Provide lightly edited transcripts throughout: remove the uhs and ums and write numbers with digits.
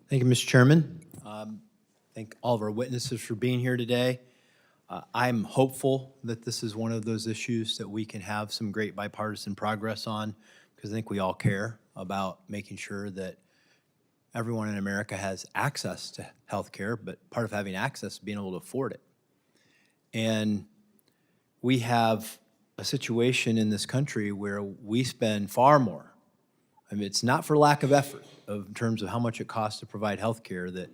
Thank you, Mr. Chairman. Thank all of our witnesses for being here today. I'm hopeful that this is one of those issues that we can have some great bipartisan progress on, because I think we all care about making sure that everyone in America has access to health care, but part of having access is being able to afford it. And we have a situation in this country where we spend far more. I mean, it's not for lack of effort in terms of how much it costs to provide health care that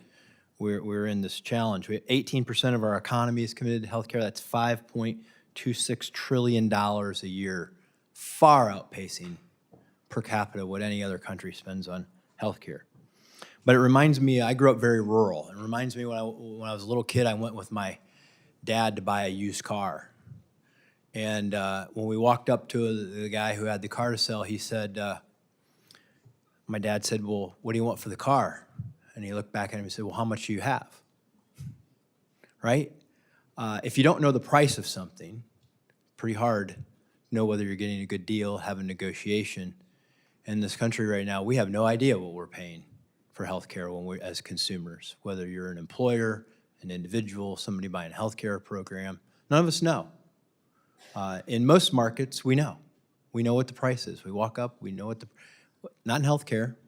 we're in this challenge. 18% of our economy is committed to health care. That's $5.26 trillion a year, far outpacing per capita what any other country spends on health care. But it reminds me, I grew up very rural. It reminds me when I was a little kid, I went with my dad to buy a used car. And when we walked up to the guy who had the car to sell, he said, my dad said, "Well, what do you want for the car?" And he looked back at him and said, "Well, how much do you have?" Right? If you don't know the price of something, pretty hard to know whether you're getting a good deal, have a negotiation. In this country right now, we have no idea what we're paying for health care when we're as consumers, whether you're an employer, an individual, somebody buying a health care program. None of us know. In most markets, we know. We know what the price is. We walk up, we know what the, not in health care.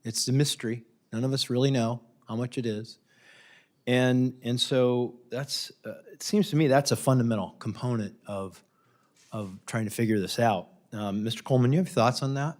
It's a mystery. None of us really know how much it is. And so that's, it seems to me that's a fundamental component of trying to figure this out. Mr. Coleman, you have thoughts on that?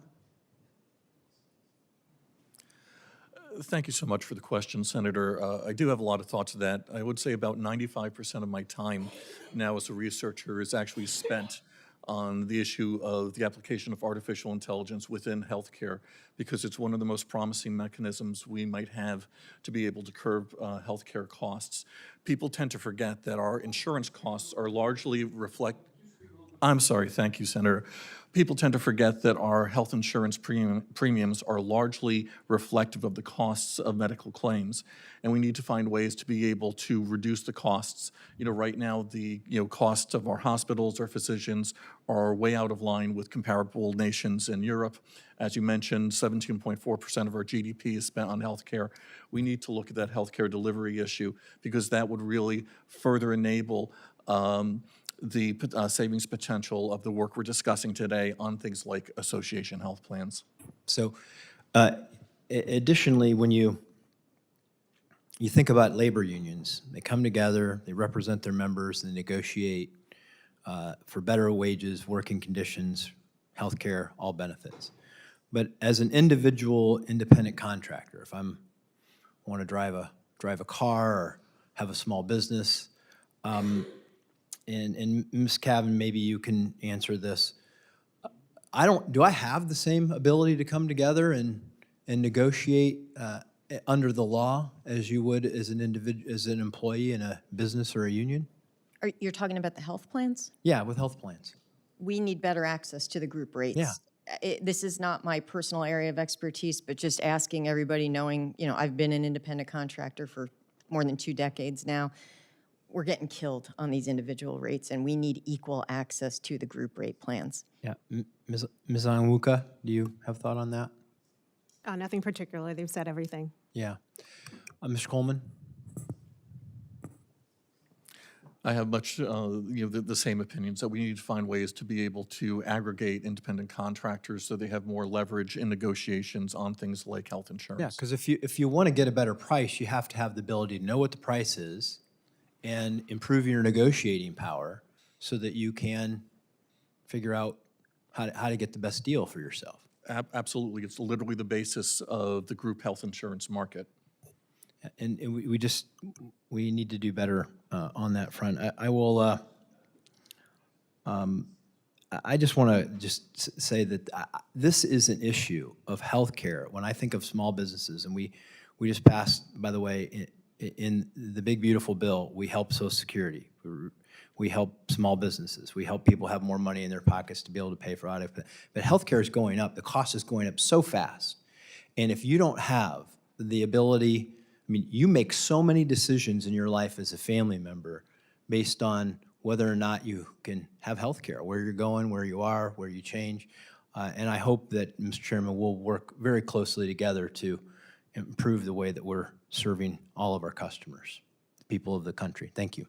Thank you so much for the question, Senator. I do have a lot of thoughts of that. I would say about 95% of my time now as a researcher is actually spent on the issue of the application of artificial intelligence within healthcare, because it's one of the most promising mechanisms we might have to be able to curb healthcare costs. People tend to forget that our insurance costs are largely I'm sorry, thank you, Senator. People tend to forget that our health insurance premiums are largely reflective of the costs of medical claims, and we need to find ways to be able to reduce the costs. Right now, the costs of our hospitals, our physicians, are way out of line with comparable nations in Europe. As you mentioned, 17.4% of our GDP is spent on healthcare. We need to look at that healthcare delivery issue, because that would really further enable the savings potential of the work we're discussing today on things like association health plans. So additionally, when you think about labor unions, they come together, they represent their members, they negotiate for better wages, working conditions, health care, all benefits. But as an individual independent contractor, if I want to drive a car or have a small business, and Ms. Cavan, maybe you can answer this. Do I have the same ability to come together and negotiate under the law as you would as an individual, as an employee in a business or a union? You're talking about the health plans? Yeah, with health plans. We need better access to the group rates. Yeah. This is not my personal area of expertise, but just asking everybody, knowing, I've been an independent contractor for more than 2 decades now. We're getting killed on these individual rates, and we need equal access to the group rate plans. Yeah. Ms. Onwuka, do you have thought on that? Nothing particular. They've said everything. Yeah. Mr. Coleman? I have much, the same opinions, that we need to find ways to be able to aggregate independent contractors so they have more leverage in negotiations on things like health insurance. Yeah, because if you want to get a better price, you have to have the ability to know what the price is and improve your negotiating power so that you can figure out how to get the best deal for yourself. Absolutely. It's literally the basis of the group health insurance market. And we need to do better on that front. I just want to say that this is an issue of healthcare. When I think of small businesses, and we just passed, by the way, in the big beautiful bill, we help Social Security. We help small businesses. We help people have more money in their pockets to be able to pay for audit. But healthcare is going up. The cost is going up so fast. And if you don't have the ability, you make so many decisions in your life as a family member based on whether or not you can have health care, where you're going, where you are, where you change. And I hope that, Mr. Chairman, we'll work very closely together to improve the way that we're serving all of our customers, the people of the country. Thank you.